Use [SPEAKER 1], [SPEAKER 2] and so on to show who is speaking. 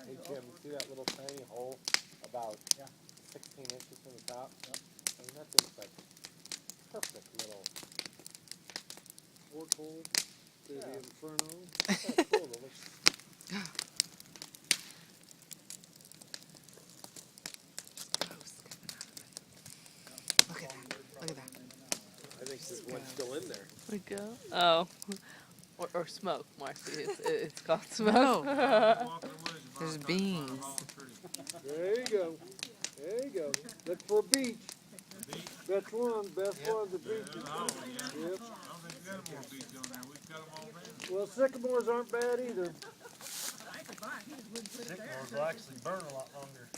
[SPEAKER 1] Hey Jim, you see that little tiny hole about 16 inches from the top? I mean, that's just like perfect little
[SPEAKER 2] Porthole to the Inferno.
[SPEAKER 1] kind of cool little.
[SPEAKER 3] Look at that. Look at that.
[SPEAKER 1] I think there's one still in there.
[SPEAKER 4] We go. Oh. Or smoke, Marcy. It's called smoke.
[SPEAKER 3] No. There's beans.
[SPEAKER 2] There you go. There you go. Look for a beach. Best one. Best one's a beach. Yep.
[SPEAKER 5] I don't think we got more beach on there. We cut them all down.
[SPEAKER 2] Well, sycamores aren't bad either.
[SPEAKER 6] Sycamores will actually burn a lot longer.